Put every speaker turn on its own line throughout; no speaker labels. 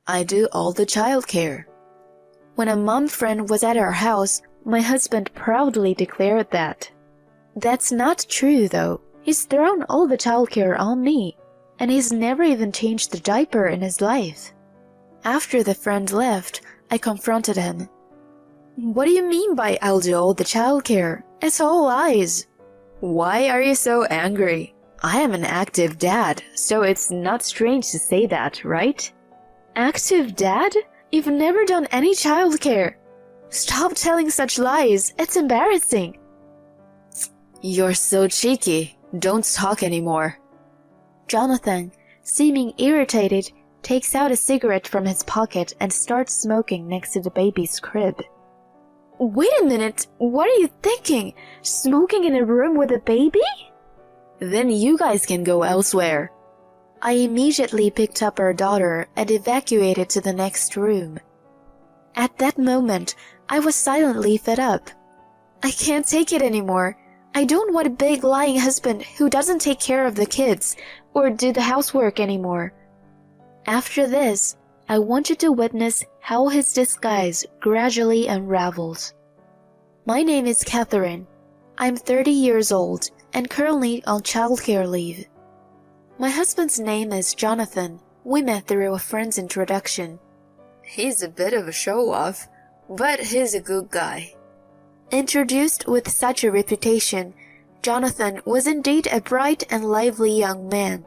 I do all the childcare. When a mom friend was at our house, my husband proudly declared that. That's not true, though. He's thrown all the childcare on me, and he's never even changed the diaper in his life. After the friend left, I confronted him. What do you mean by I'll do all the childcare? It's all lies. Why are you so angry? I am an active dad, so it's not strange to say that, right? Active dad? You've never done any childcare. Stop telling such lies. It's embarrassing. You're so cheeky. Don't talk anymore. Jonathan, seeming irritated, takes out a cigarette from his pocket and starts smoking next to the baby's crib. Wait a minute, what are you thinking? Smoking in a room with a baby? Then you guys can go elsewhere. I immediately picked up our daughter and evacuated to the next room. At that moment, I was silently fed up. I can't take it anymore. I don't want a big lying husband who doesn't take care of the kids or do the housework anymore. After this, I wanted to witness how his disguise gradually unravels. My name is Catherine. I'm 30 years old and currently on childcare leave. My husband's name is Jonathan. We met through a friend's introduction. He's a bit of a show-off, but he's a good guy. Introduced with such a reputation, Jonathan was indeed a bright and lively young man.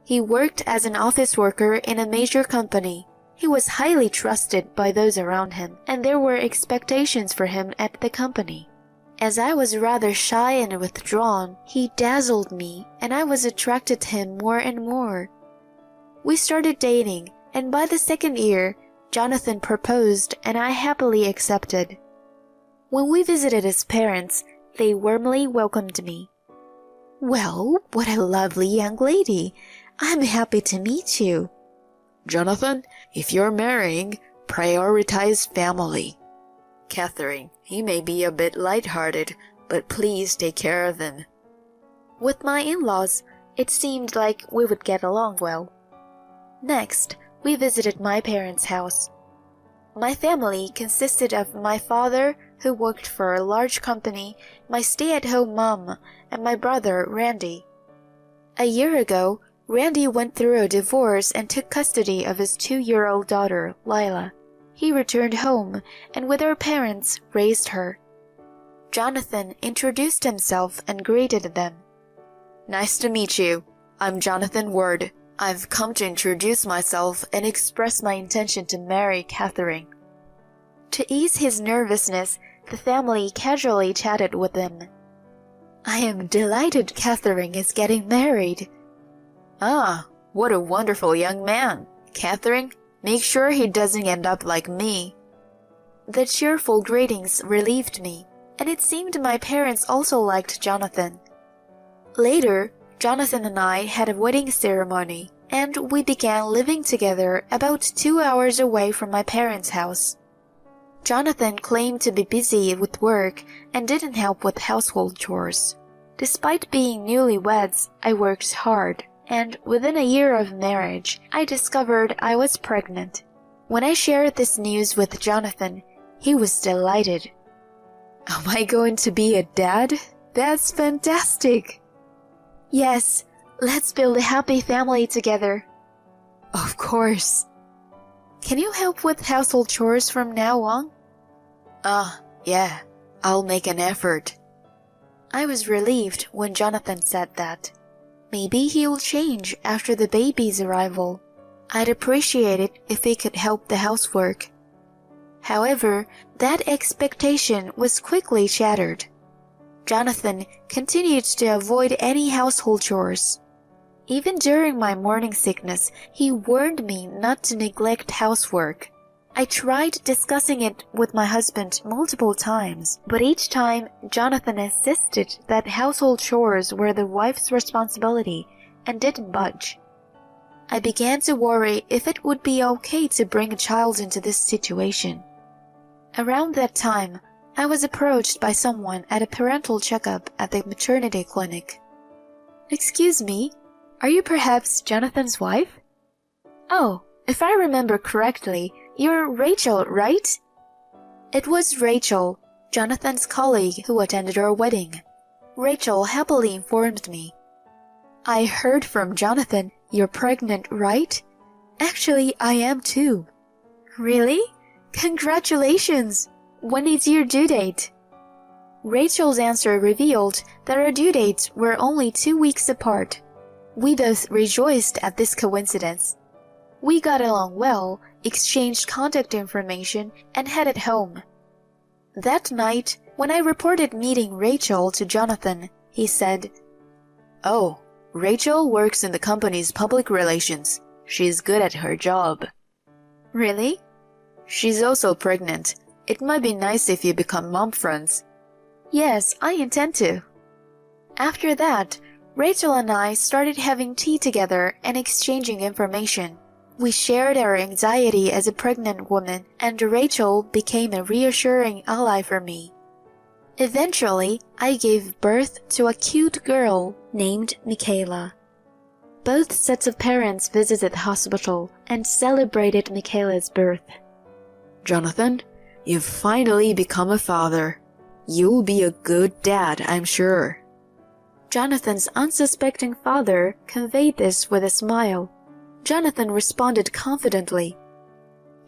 He worked as an office worker in a major company. He was highly trusted by those around him, and there were expectations for him at the company. As I was rather shy and withdrawn, he dazzled me, and I was attracted to him more and more. We started dating, and by the second year, Jonathan proposed, and I happily accepted. When we visited his parents, they warmly welcomed me. Well, what a lovely young lady. I'm happy to meet you. Jonathan, if you're marrying, prioritize family. Catherine, he may be a bit light-hearted, but please take care of him. With my in-laws, it seemed like we would get along well. Next, we visited my parents' house. My family consisted of my father, who worked for a large company, my stay-at-home mom, and my brother, Randy. A year ago, Randy went through a divorce and took custody of his 2-year-old daughter, Lila. He returned home and with our parents raised her. Jonathan introduced himself and greeted them. Nice to meet you. I'm Jonathan Ward. I've come to introduce myself and express my intention to marry Catherine. To ease his nervousness, the family casually chatted with him. I am delighted Catherine is getting married. Ah, what a wonderful young man. Catherine, make sure he doesn't end up like me. The cheerful greetings relieved me, and it seemed my parents also liked Jonathan. Later, Jonathan and I had a wedding ceremony, and we began living together about 2 hours away from my parents' house. Jonathan claimed to be busy with work and didn't help with household chores. Despite being newlyweds, I worked hard. And within a year of marriage, I discovered I was pregnant. When I shared this news with Jonathan, he was delighted. Am I going to be a dad? That's fantastic. Yes, let's build a happy family together. Of course. Can you help with household chores from now on? Yeah, I'll make an effort. I was relieved when Jonathan said that. Maybe he'll change after the baby's arrival. I'd appreciate it if he could help the housework. However, that expectation was quickly shattered. Jonathan continued to avoid any household chores. Even during my morning sickness, he warned me not to neglect housework. I tried discussing it with my husband multiple times, but each time Jonathan insisted that household chores were the wife's responsibility and didn't budge. I began to worry if it would be okay to bring a child into this situation. Around that time, I was approached by someone at a parental checkup at the maternity clinic. Excuse me, are you perhaps Jonathan's wife? Oh, If I remember correctly, you're Rachel, right? It was Rachel, Jonathan's colleague who attended our wedding. Rachel happily informed me. I heard from Jonathan you're pregnant, right? Actually, I am too. Really? Congratulations! When is your due date? Rachel's answer revealed that our due dates were only 2 weeks apart. We both rejoiced at this coincidence. We got along well, exchanged contact information, and headed home. That night, when I reported meeting Rachel to Jonathan, he said, "Oh, Rachel works in the company's public relations. She's good at her job." Really? She's also pregnant. It might be nice if you become mom friends. Yes, I intend to. After that, Rachel and I started having tea together and exchanging information. We shared our anxiety as a pregnant woman, and Rachel became a reassuring ally for me. Eventually, I gave birth to a cute girl named Michaela. Both sets of parents visited the hospital and celebrated Michaela's birth. Jonathan, you've finally become a father. You'll be a good dad, I'm sure. Jonathan's unsuspecting father conveyed this with a smile. Jonathan responded confidently.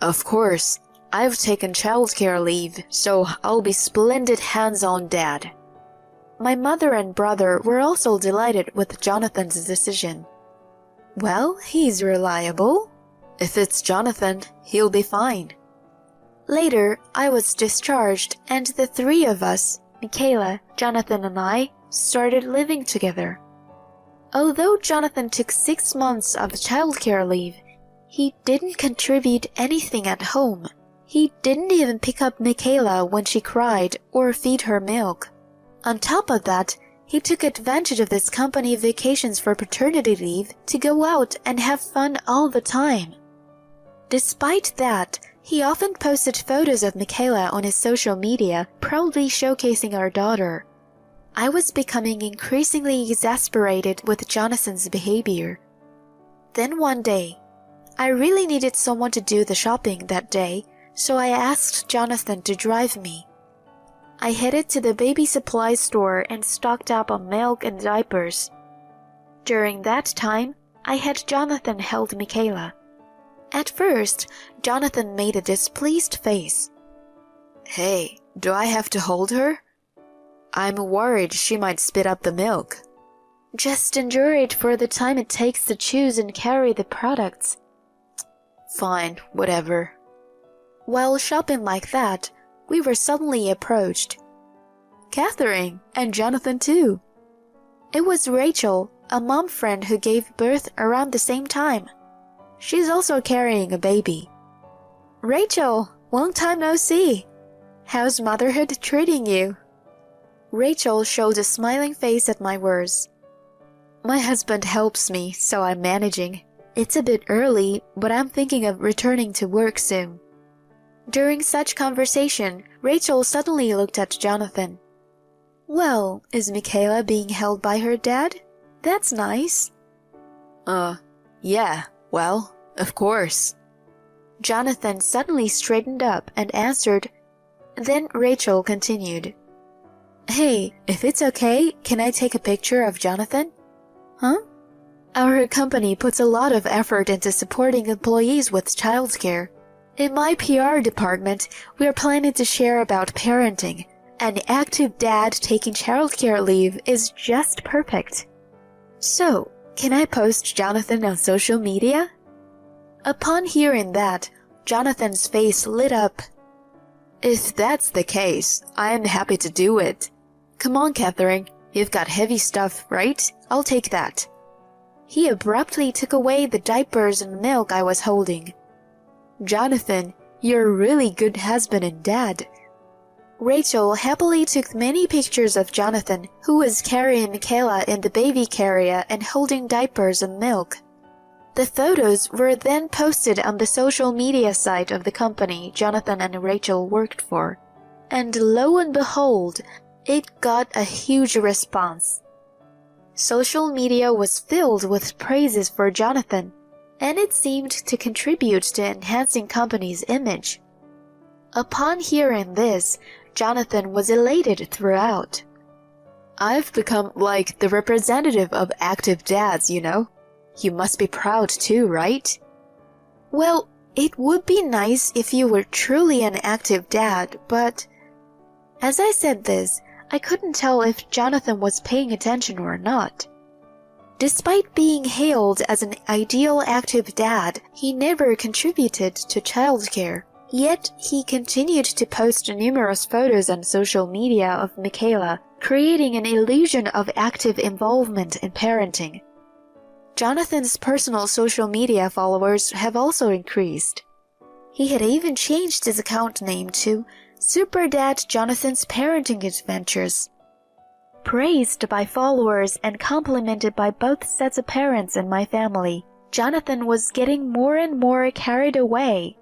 Of course, I've taken childcare leave, so I'll be splendid hands-on dad. My mother and brother were also delighted with Jonathan's decision. Well, he's reliable. If it's Jonathan, he'll be fine. Later, I was discharged, and the three of us, Michaela, Jonathan, and I, started living together. Although Jonathan took 6 months of childcare leave, he didn't contribute anything at home. He didn't even pick up Michaela when she cried or feed her milk. On top of that, he took advantage of this company vacations for paternity leave to go out and have fun all the time. Despite that, he often posted photos of Michaela on his social media, proudly showcasing our daughter. I was becoming increasingly exasperated with Jonathan's behavior. Then one day, I really needed someone to do the shopping that day, so I asked Jonathan to drive me. I headed to the baby supply store and stocked up on milk and diapers. During that time, I had Jonathan hold Michaela. At first, Jonathan made a displeased face. Hey, do I have to hold her? I'm worried she might spit up the milk. Just endure it for the time it takes to choose and carry the products. Fine, whatever. While shopping like that, we were suddenly approached. Catherine, and Jonathan too. It was Rachel, a mom friend who gave birth around the same time. She's also carrying a baby. Rachel, long time no see. How's motherhood treating you? Rachel showed a smiling face at my words. My husband helps me, so I'm managing. It's a bit early, but I'm thinking of returning to work soon. During such conversation, Rachel suddenly looked at Jonathan. Well, is Michaela being held by her dad? That's nice. Yeah, well, of course. Jonathan suddenly straightened up and answered. Then Rachel continued. Hey, if it's okay, can I take a picture of Jonathan? Huh? Our company puts a lot of effort into supporting employees with childcare. In my PR department, we are planning to share about parenting. An active dad taking childcare leave is just perfect. So, can I post Jonathan on social media? Upon hearing that, Jonathan's face lit up. If that's the case, I am happy to do it. Come on, Catherine. You've got heavy stuff, right? I'll take that. He abruptly took away the diapers and milk I was holding. Jonathan, you're a really good husband and dad. Rachel happily took many pictures of Jonathan, who was carrying Michaela in the baby carrier and holding diapers and milk. The photos were then posted on the social media site of the company Jonathan and Rachel worked for. And lo and behold, it got a huge response. Social media was filled with praises for Jonathan. and it seemed to contribute to enhancing company's image. Upon hearing this, Jonathan was elated throughout. "I've become like the representative of active dads, you know. You must be proud too, right?" "Well, it would be nice if you were truly an active dad, but..." As I said this, I couldn't tell if Jonathan was paying attention or not. Despite being hailed as an ideal active dad, he never contributed to childcare. Yet, he continued to post numerous photos on social media of Michaela, creating an illusion of active involvement in parenting. Jonathan's personal social media followers have also increased. He had even changed his account name to Super Dad Jonathan's Parenting Adventures. Praised by followers and complimented by both sets of parents and my family, Jonathan was getting more and more carried away.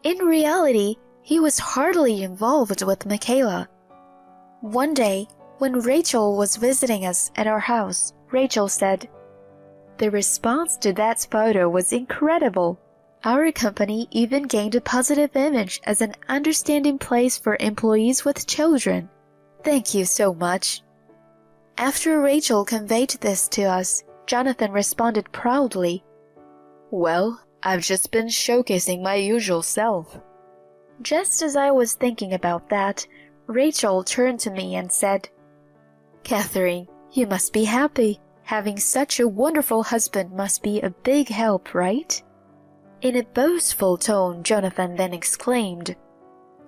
In reality, he was hardly involved with Michaela. One day, when Rachel was visiting us at our house, Rachel said, "The response to that photo was incredible. Our company even gained a positive image as an understanding place for employees with children. Thank you so much." After Rachel conveyed this to us, Jonathan responded proudly, "Well, I've just been showcasing my usual self." Just as I was thinking about that, Rachel turned to me and said, "Catherine, you must be happy. Having such a wonderful husband must be a big help, right?" In a boastful tone, Jonathan then exclaimed,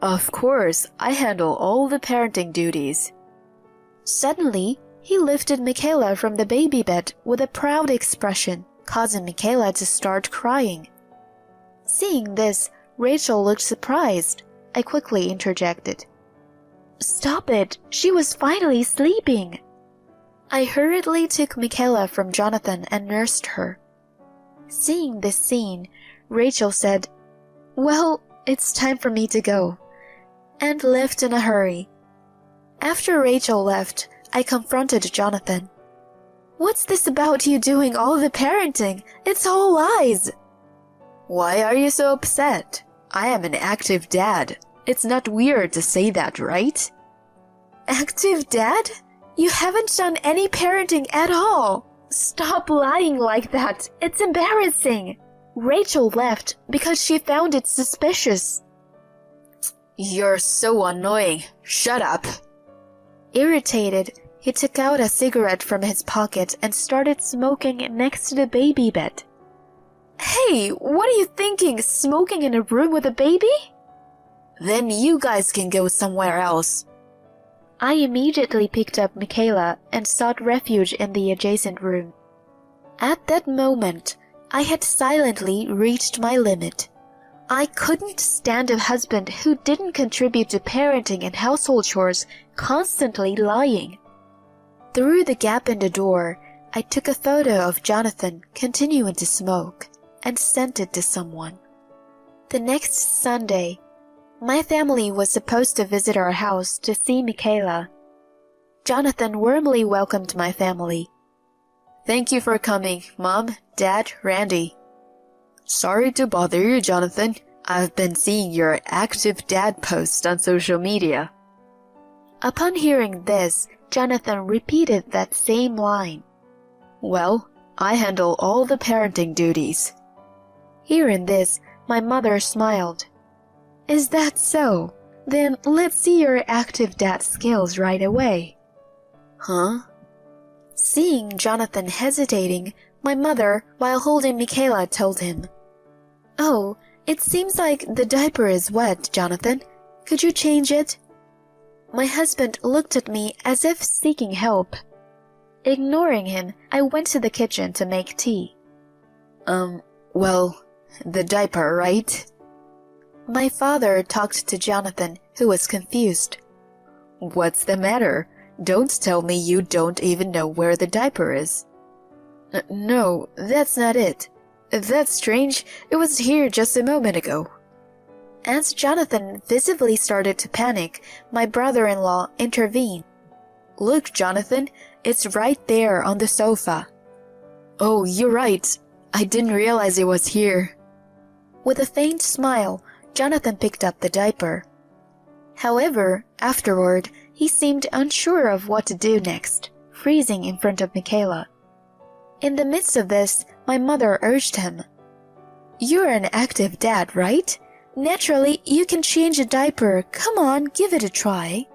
"Of course, I handle all the parenting duties." Suddenly, he lifted Michaela from the baby bed with a proud expression, causing Michaela to start crying. Seeing this, Rachel looked surprised. I quickly interjected, "Stop it! She was finally sleeping!" I hurriedly took Michaela from Jonathan and nursed her. Seeing this scene, Rachel said, "Well, it's time for me to go," and left in a hurry. After Rachel left, I confronted Jonathan. "What's this about you doing all the parenting? It's all lies!" "Why are you so upset? I am an active dad. It's not weird to say that, right?" "Active dad? You haven't done any parenting at all. Stop lying like that. It's embarrassing." Rachel left because she found it suspicious. "You're so annoying. Shut up." Irritated, he took out a cigarette from his pocket and started smoking next to the baby bed. "Hey, what are you thinking, smoking in a room with a baby?" "Then you guys can go somewhere else." I immediately picked up Michaela and sought refuge in the adjacent room. At that moment, I had silently reached my limit. I couldn't stand a husband who didn't contribute to parenting and household chores, constantly lying. Through the gap in the door, I took a photo of Jonathan continuing to smoke and sent it to someone. The next Sunday, my family was supposed to visit our house to see Michaela. Jonathan warmly welcomed my family. "Thank you for coming, Mom, Dad, Randy." "Sorry to bother you, Jonathan. I've been seeing your active dad posts on social media." Upon hearing this, Jonathan repeated that same line. "Well, I handle all the parenting duties." Hearing this, my mother smiled. "Is that so? Then let's see your active dad skills right away." "Huh?" Seeing Jonathan hesitating, my mother, while holding Michaela, told him, "Oh, it seems like the diaper is wet, Jonathan. Could you change it?" My husband looked at me as if seeking help. Ignoring him, I went to the kitchen to make tea. Well, the diaper, right?" My father talked to Jonathan, who was confused. "What's the matter? Don't tell me you don't even know where the diaper is." No, that's not it. That's strange. It was here just a moment ago." As Jonathan visibly started to panic, my brother-in-law intervened. "Look, Jonathan, it's right there on the sofa." "Oh, you're right.
I didn't realize it was here.
With a faint smile, Jonathan picked up the diaper. However, afterward, he seemed unsure of what to do next, freezing in front of Michaela. In the midst of this, my mother urged him. "You're an active dad, right? Naturally, you can change a diaper. Come on, give it a try."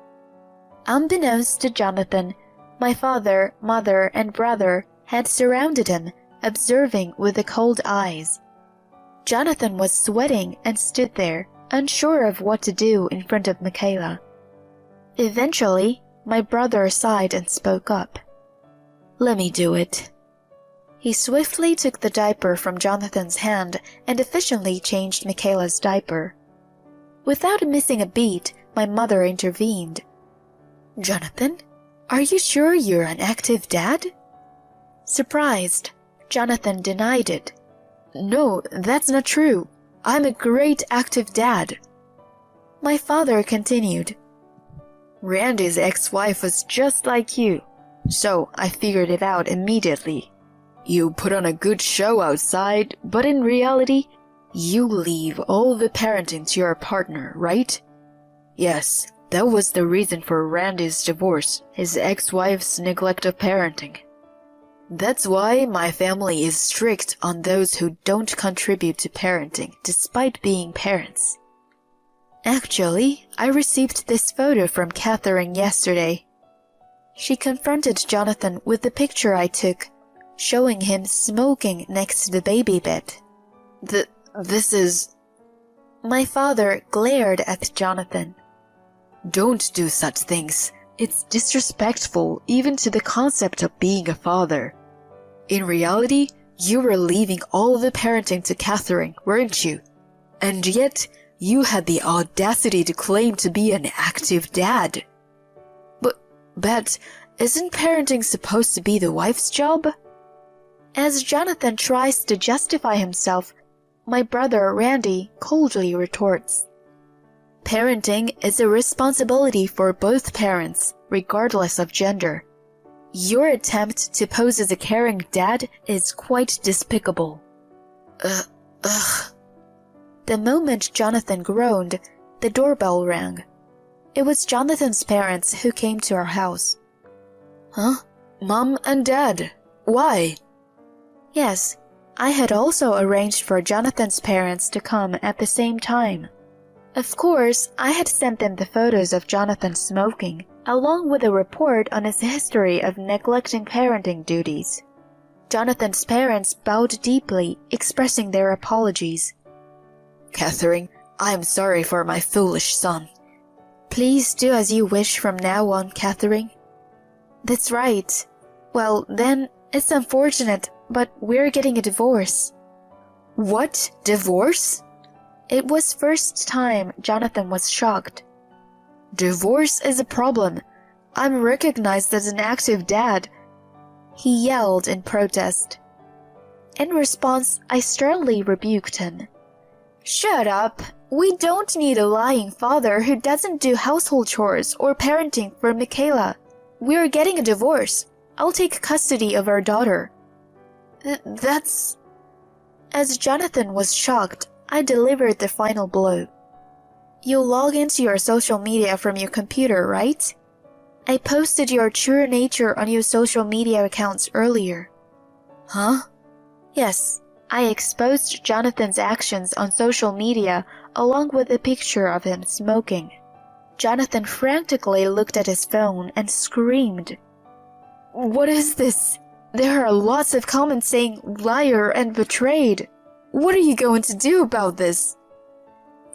Unbeknownst to Jonathan, my father, mother, and brother had surrounded him, observing with the cold eyes. Jonathan was sweating and stood there, unsure of what to do in front of Michaela. Eventually, my brother sighed and spoke up.
"Let me do it."
He swiftly took the diaper from Jonathan's hand and efficiently changed Michaela's diaper. Without missing a beat, my mother intervened.
"Jonathan, are you sure you're an active dad?"
Surprised, Jonathan denied it.
"No, that's not true. I'm a great active dad."
My father continued.
"Randy's ex-wife was just like you, so I figured it out immediately. You put on a good show outside, but in reality, you leave all the parenting to your partner, right? Yes, that was the reason for Randy's divorce, his ex-wife's neglect of parenting. That's why my family is strict on those who don't contribute to parenting despite being parents.
Actually, I received this photo from Catherine yesterday." She confronted Jonathan with the picture I took, showing him smoking next to the baby bed.
This is...
My father glared at Jonathan.
"Don't do such things. It's disrespectful even to the concept of being a father. In reality, you were leaving all the parenting to Catherine, weren't you? And yet, you had the audacity to claim to be an active dad. But isn't parenting supposed to be the wife's job?"
As Jonathan tries to justify himself, my brother Randy coldly retorts.
"Parenting is a responsibility for both parents, regardless of gender. Your attempt to pose as a caring dad is quite despicable."
The moment Jonathan groaned, the doorbell rang. It was Jonathan's parents who came to our house.
"Huh? Mom and Dad? Why?"
Yes, I had also arranged for Jonathan's parents to come at the same time. Of course, I had sent them the photos of Jonathan smoking, along with a report on his history of neglecting parenting duties. Jonathan's parents bowed deeply, expressing their apologies.
"Catherine, I am sorry for my foolish son."
"Please do as you wish from now on, Catherine." "That's right. Well, then, it's unfortunate, but we're getting a divorce."
"What? Divorce?"
It was first time Jonathan was shocked.
"Divorce is a problem. I'm recognized as an active dad,"
he yelled in protest. In response, I sternly rebuked him. "Shut up! We don't need a lying father who doesn't do household chores or parenting for Michaela. We're getting a divorce. I'll take custody of our daughter."
That's...
As Jonathan was shocked, I delivered the final blow. "You'll log into your social media from your computer, right? I posted your true nature on your social media accounts earlier."
"Huh?"
"Yes, I exposed Jonathan's actions on social media along with a picture of him smoking." Jonathan frantically looked at his phone and screamed.
"What is this? There are lots of comments saying liar and betrayed. What are you going to do about this?"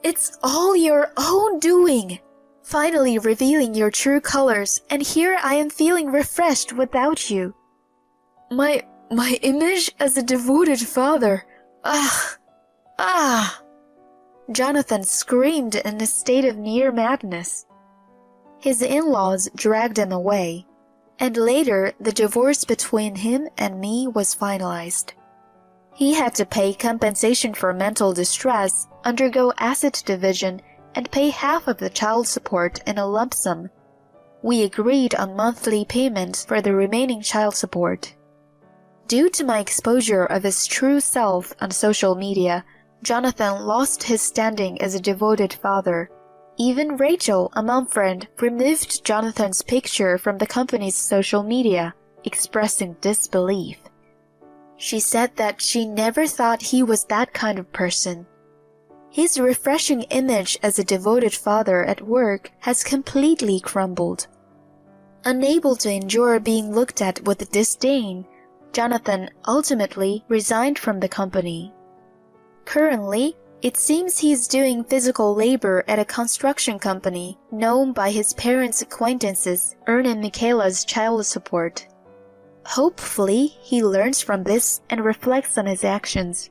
"It's all your own doing. Finally revealing your true colors, and here I am feeling refreshed without you."
My image as a devoted father.
Jonathan screamed in a state of near madness. His in-laws dragged him away, and later the divorce between him and me was finalized. He had to pay compensation for mental distress, undergo asset division, and pay half of the child support in a lump sum. We agreed on monthly payments for the remaining child support. Due to my exposure of his true self on social media, Jonathan lost his standing as a devoted father. Even Rachel, a mom friend, removed Jonathan's picture from the company's social media, expressing disbelief. She said that she never thought he was that kind of person. His refreshing image as a devoted father at work has completely crumbled. Unable to endure being looked at with disdain, Jonathan ultimately resigned from the company. Currently, it seems he's doing physical labor at a construction company known by his parents' acquaintances, earning Michaela's child support. Hopefully, he learns from this and reflects on his actions.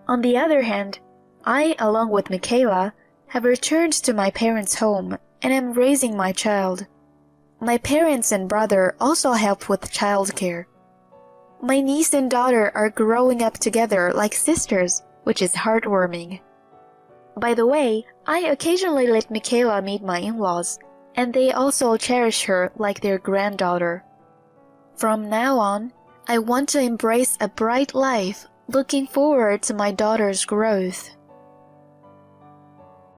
On the other hand, I, along with Michaela, have returned to my parents' home and am raising my child. My parents and brother also help with childcare. My niece and daughter are growing up together like sisters, which is heartwarming. By the way, I occasionally let Michaela meet my in-laws, and they also cherish her like their granddaughter. From now on, I want to embrace a bright life, looking forward to my daughter's growth.